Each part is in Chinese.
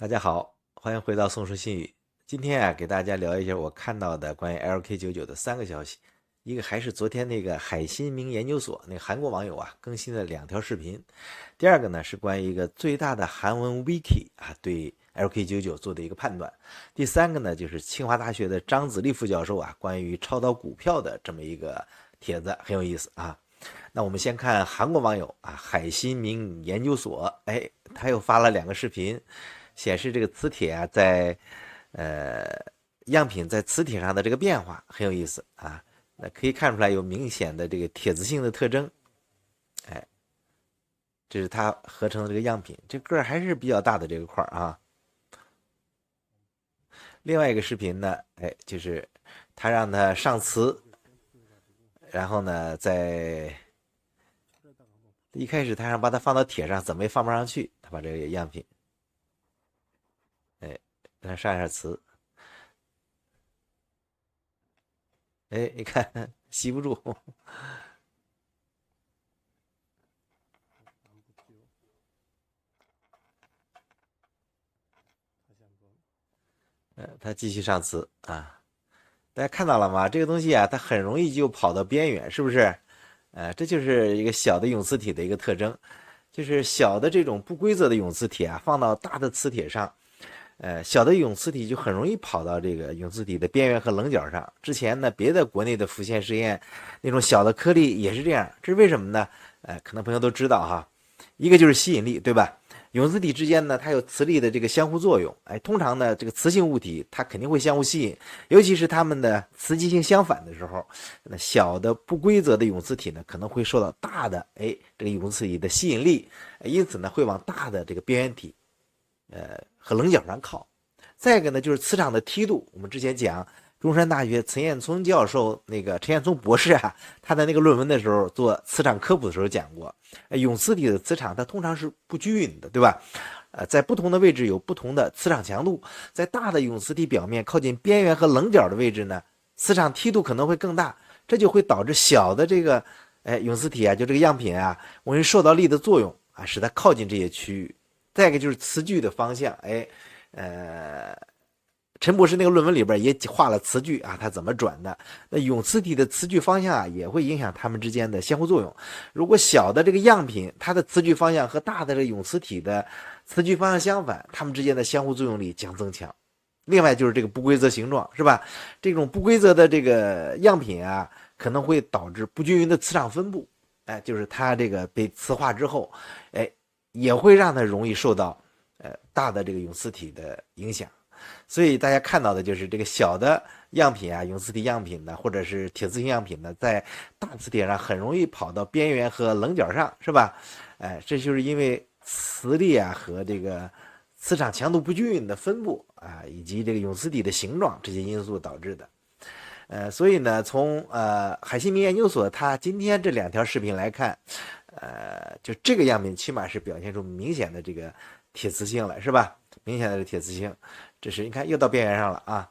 大家好，欢迎回到宋说新语。今天给大家聊一下我看到的关于 LK99的3个消息。一个还是昨天那个海新明研究所那个韩国网友更新了2条视频。第二个呢是关于一个最大的韩文 wiki 对 LK99做的一个判断。第三个呢就是清华大学的张子立副教授关于抄到股票的这么一个帖子，很有意思啊。那我们先看韩国网友海新明研究所，他又发了2个视频，显示这个磁铁在呃样品在磁铁上的这个变化很有意思啊。那可以看出来有明显的这个铁子性的特征，哎，这是它合成的这个样品，这个还是比较大的这个块啊。另外一个视频呢，就是他让它上磁，然后呢，一开始他让把它放到铁上，怎么也放不上去，他把这个样品，哎，让它上一下磁，你看吸不住，他继续上磁啊。大家看到了吗？这个东西它很容易就跑到边缘，是不是？这就是一个小的永磁体的一个特征，就是小的这种不规则的永磁体放到大的磁铁上，小的永磁体就很容易跑到这个永磁体的边缘和棱角上。之前呢，别的国内的浮线实验，那种小的颗粒也是这样，这是为什么呢？可能朋友都知道哈，一个就是吸引力，对吧？永磁体之间呢，它有磁力的这个相互作用。通常呢，这个磁性物体它肯定会相互吸引，尤其是它们的磁极性相反的时候，那小的不规则的永磁体呢，可能会受到大的这个永磁体的吸引力，因此呢，会往大的这个边缘体和棱角上靠。再一个呢，就是磁场的梯度。我们之前讲中山大学陈彦聪教授那个陈彦聪博士他的那个论文的时候做磁场科普的时候讲过，永磁体的磁场它通常是不均匀的，对吧？在不同的位置有不同的磁场强度，在大的永磁体表面靠近边缘和棱角的位置呢，磁场梯度可能会更大，这就会导致小的这个永磁体就这个样品容易受到力的作用使它靠近这些区域。再一个就是磁距的方向，陈博士那个论文里边也画了磁距它怎么转的。那永磁体的磁距方向也会影响它们之间的相互作用。如果小的这个样品它的磁距方向和大的这个永磁体的磁距方向相反，它们之间的相互作用力将增强。另外就是这个不规则形状，是吧？这种不规则的这个样品可能会导致不均匀的磁场分布。就是它这个被磁化之后，也会让它容易受到大的这个永磁体的影响。所以大家看到的就是这个小的样品永磁体样品呢，或者是铁磁性样品呢，在大磁铁上很容易跑到边缘和棱角上，是吧？这就是因为磁力和这个磁场强度不均匀的分布以及这个永磁体的形状这些因素导致的。所以呢，从海信明研究所他今天这2条视频来看，就这个样品起码是表现出明显的这个铁磁性了，是吧？明显的铁磁性，这是你看又到边缘上了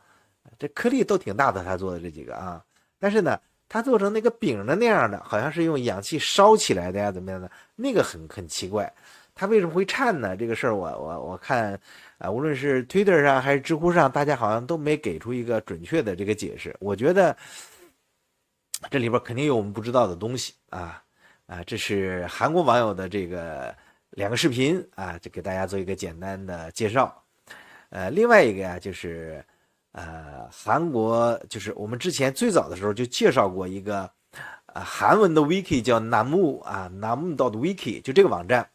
这颗粒都挺大的，他做的这几个但是呢，他做成那个饼的那样的，好像是用氧气烧起来的怎么样的？那个很奇怪，它为什么会颤呢？这个事儿我看无论是 Twitter 上还是知乎上，大家好像都没给出一个准确的这个解释。我觉得这里边肯定有我们不知道的东西这是韩国网友的这个2个视频就给大家做一个简单的介绍。另外一个就是韩国就是我们之前最早的时候就介绍过一个韩文的 wiki 叫 namu.wiki， 就这个网站。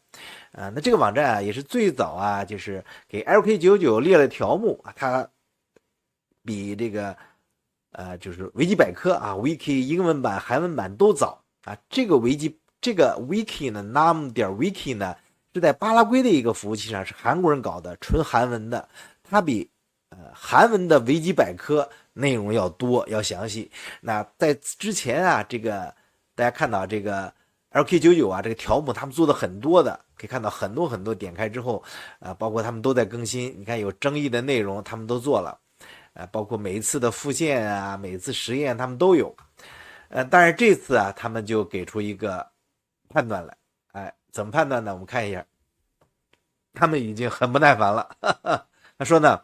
那这个网站也是最早就是给 LK99列了条目它比这个就是维基百科wiki 英文版、韩文版都早这个wiki 呢 nam.wiki 呢是在巴拉圭的一个服务器上，是韩国人搞的，纯韩文的，它比韩文的维基百科内容要多要详细。那在之前这个大家看到这个 LK99这个条目他们做的很多的，可以看到很多很多，点开之后包括他们都在更新。你看有争议的内容他们都做了，包括每一次的复现每一次实验他们都有。但是这次他们就给出一个判断来。怎么判断呢？我们看一下。他们已经很不耐烦了。他说呢，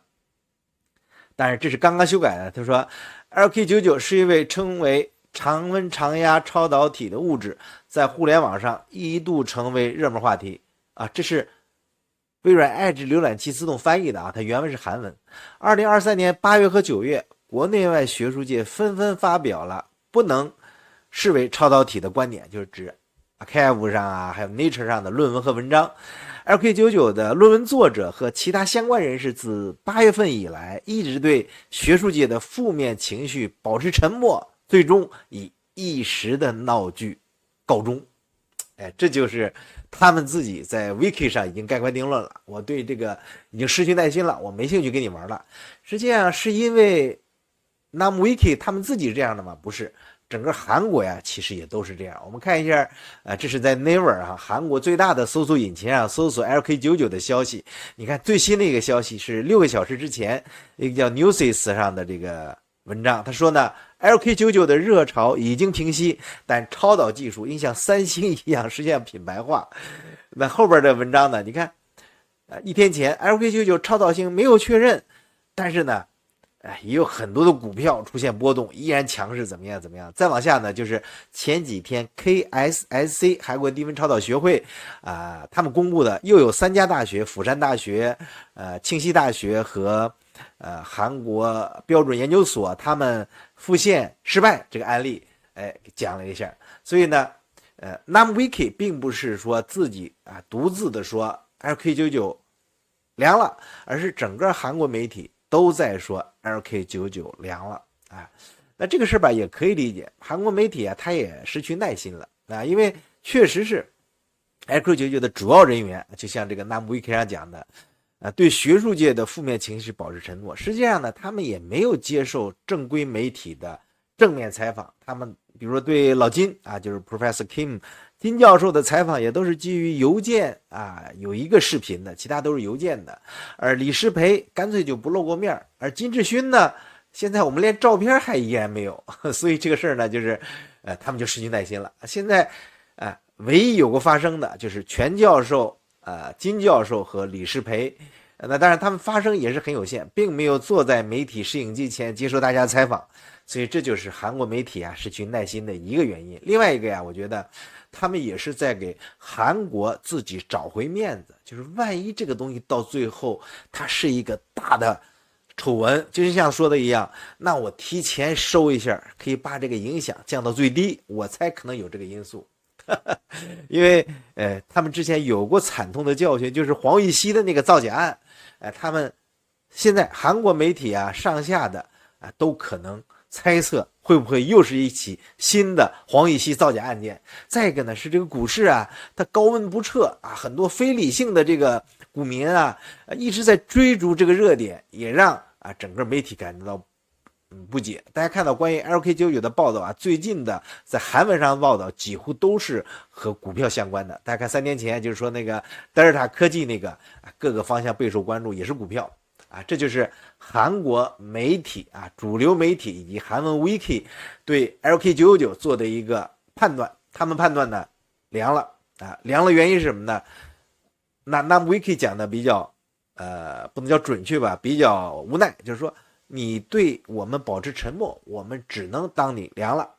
但是这是刚刚修改的。他说 LK99 是一位称为常温常压超导体的物质，在互联网上一度成为热门话题啊。这是微软 Edge 浏览器自动翻译的啊，它原文是韩文。2023年8月和9月，国内外学术界纷纷发表了不能视为超导体的观点，就是指 Archive 上啊，还有 Nature 上的论文和文章。LK99 的论文作者和其他相关人士自8月份以来一直对学术界的负面情绪保持沉默，最终以一时的闹剧告终。这就是他们自己在 Wiki 上已经盖棺定论了。我对这个已经失去耐心了，我没兴趣跟你玩了。实际上是因为 NumWiki 他们自己是这样的吗？不是，整个韩国呀，其实也都是这样。我们看一下，这是在 Naver 啊，韩国最大的搜索引擎上搜索 LK99 的消息。你看最新的一个消息是6个小时之前，一个叫 Newsys 上的这个文章，他说呢 ，LK99 的热潮已经平息，但超导技术应像三星一样实现品牌化。那后边的文章呢？你看，一天前 LK99 超导性没有确认，但是呢。也有很多的股票出现波动，依然强势，怎么样？再往下呢，就是前几天 KSSC 韩国低温超导学会他们公布的又有3家大学，釜山大学、庆熙大学和韩国标准研究所，他们复现失败这个案例，讲了一下。所以呢，NumWiki 并不是说自己独自的说 LK99 凉了，而是整个韩国媒体都在说 LK99 凉了那这个事吧也可以理解，韩国媒体他也失去耐心了因为确实是 LK99 的主要人员，就像这个 NumWiki 上讲的对学术界的负面情绪保持沉默。实际上呢，他们也没有接受正规媒体的正面采访，他们比如说对老金就是 Professor Kim教授的采访也都是基于邮件有一个视频的，其他都是邮件的。而李诗培干脆就不露过面，而金志勋呢，现在我们连照片还依然没有，所以这个事儿呢，就是他们就失去耐心了。现在唯一有过发生的就是全教授、金教授和李诗培。那当然，他们发声也是很有限，并没有坐在媒体摄影机前接受大家采访，所以这就是韩国媒体失去耐心的一个原因。另外一个我觉得他们也是在给韩国自己找回面子，就是万一这个东西到最后它是一个大的丑闻，就是像说的一样，那我提前收一下，可以把这个影响降到最低，我才可能有这个因素。因为他们之前有过惨痛的教训，就是黄玉溪的那个造假案，他们现在韩国媒体上下的都可能猜测会不会又是一起新的黄玉溪造假案件。再一个呢是这个股市它高温不撤很多非理性的这个股民一直在追逐这个热点，也让整个媒体感觉到不解。大家看到关于 LK99 的报道最近的在韩文上的报道几乎都是和股票相关的。大家看3年前就是说那个德尔塔科技那个各个方向备受关注，也是股票这就是韩国媒体主流媒体以及韩文 Wiki 对 LK99 做的一个判断。他们判断呢凉了凉了原因是什么呢？那 Wiki 讲的比较不能叫准确吧，比较无奈，就是说你对我们保持沉默，我们只能当你凉了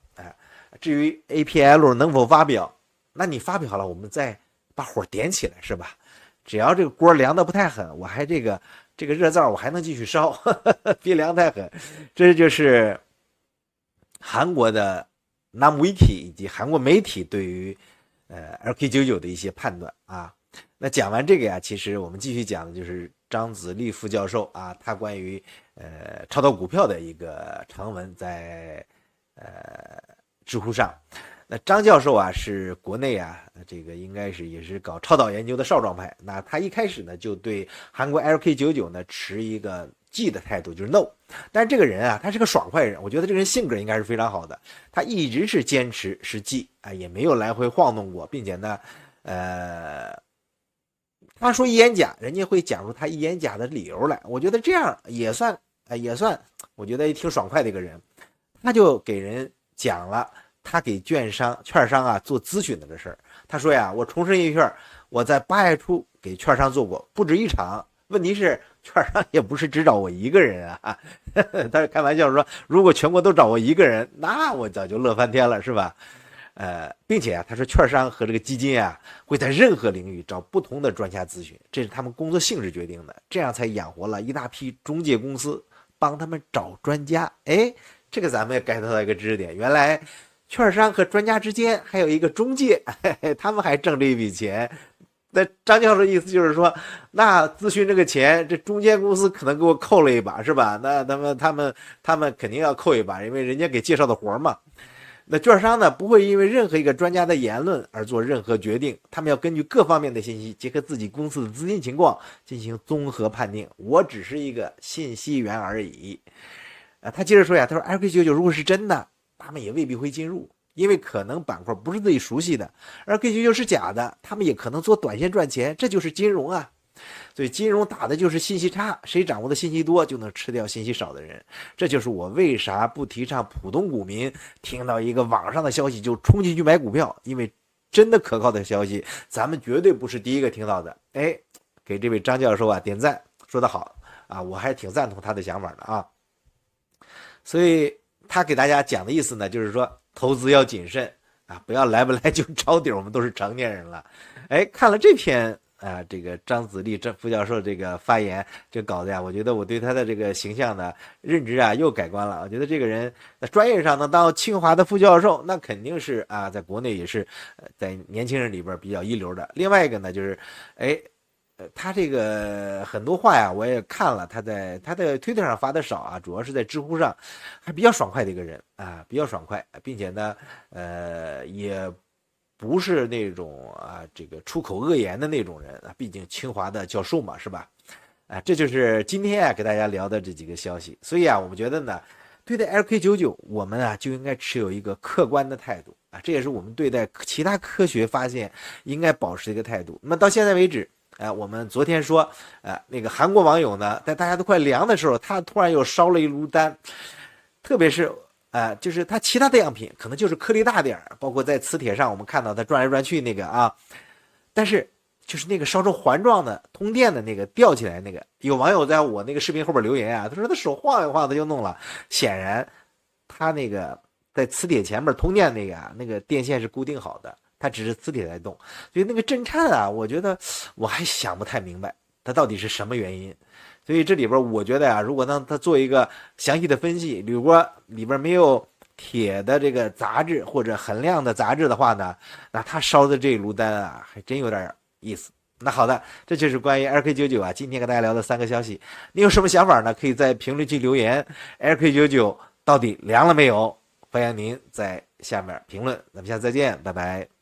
至于 APL 能否发表，那你发表了我们再把火点起来是吧？只要这个锅凉的不太狠，我还这个热灶我还能继续烧别凉太狠。这就是韩国的 NumWiki 以及韩国媒体对于LK99 的一些判断那讲完这个其实我们继续讲的就是张子立副教授他关于超导股票的一个长文在知乎上。那张教授是国内这个应该是也是搞超导研究的少壮派。那他一开始呢就对韩国 LK99 呢持一个G 的态度，就是 no。但是这个人他是个爽快人，我觉得这个人性格应该是非常好的。他一直是坚持是 G 也没有来回晃动过，并且呢他说一言假，人家会讲出他一言假的理由来。我觉得这样也算，我觉得也挺爽快的一个人。他就给人讲了他给券商做咨询的这事儿。他说我重申一下，我在8月初给券商做过不止一场，问题是券商也不是只找我一个人啊，他是开玩笑说，如果全国都找我一个人，那我早就乐翻天了，是吧？并且啊，他说券商和这个基金啊，会在任何领域找不同的专家咨询，这是他们工作性质决定的，这样才养活了一大批中介公司，帮他们找专家。哎，这个咱们也 get 到一个知识点，原来券商和专家之间还有一个中介，他们还挣这一笔钱。那张教授的意思就是说，那咨询这个钱，这中介公司可能给我扣了一把，是吧？那他们肯定要扣一把，因为人家给介绍的活嘛。那券商呢，不会因为任何一个专家的言论而做任何决定，他们要根据各方面的信息，结合自己公司的资金情况进行综合判定。我只是一个信息源而已。他接着说呀，他说 LK99 如果是真的，他们也未必会进入，因为可能板块不是自己熟悉的，而 LK99 是假的，他们也可能做短线赚钱，这就是金融啊。所以金融打的就是信息差，谁掌握的信息多就能吃掉信息少的人，这就是我为啥不提倡普通股民听到一个网上的消息就冲进去买股票，因为真的可靠的消息咱们绝对不是第一个听到的。哎，给这位张教授啊点赞，说得好啊，我还挺赞同他的想法的啊。所以他给大家讲的意思呢，就是说投资要谨慎啊，不要来不来就抄底，我们都是成年人了。哎，看了这篇这个张子立副教授这个发言这稿子呀，我觉得我对他的这个形象的认知啊又改观了。我觉得这个人在专业上能当清华的副教授，那肯定是啊，在国内也是在年轻人里边比较一流的。另外一个呢，就是他这个很多话呀，我也看了，他在推特上发的少啊，主要是在知乎上，还比较爽快的一个人啊，比较爽快，并且呢，也不是那种这个出口恶言的那种人啊，毕竟清华的教授嘛，是吧？这就是今天给大家聊的这几个消息。所以我们觉得呢，对待 LK99，我们就应该持有一个客观的态度啊，这也是我们对待其他科学发现应该保持一个态度。那么到现在为止。我们昨天说，那个韩国网友呢，在大家都快凉的时候，他突然又烧了一炉丹，特别是就是他其他的样品可能就是颗粒大点，包括在磁铁上我们看到他转来转去那个啊，但是就是那个烧成环状的通电的那个吊起来那个，有网友在我那个视频后边留言他说他手晃一晃他就弄了，显然他那个在磁铁前面通电那个电线是固定好的。它只是磁铁在动，所以那个震颤我觉得我还想不太明白它到底是什么原因。所以这里边我觉得如果让他做一个详细的分析，如果里边没有铁的这个杂质或者很亮的杂质的话呢，那他烧的这炉丹还真有点意思。那好的，这就是关于 LK99今天跟大家聊的3个消息。你有什么想法呢？可以在评论区留言。LK99到底凉了没有？欢迎您在下面评论。咱们下次再见，拜拜。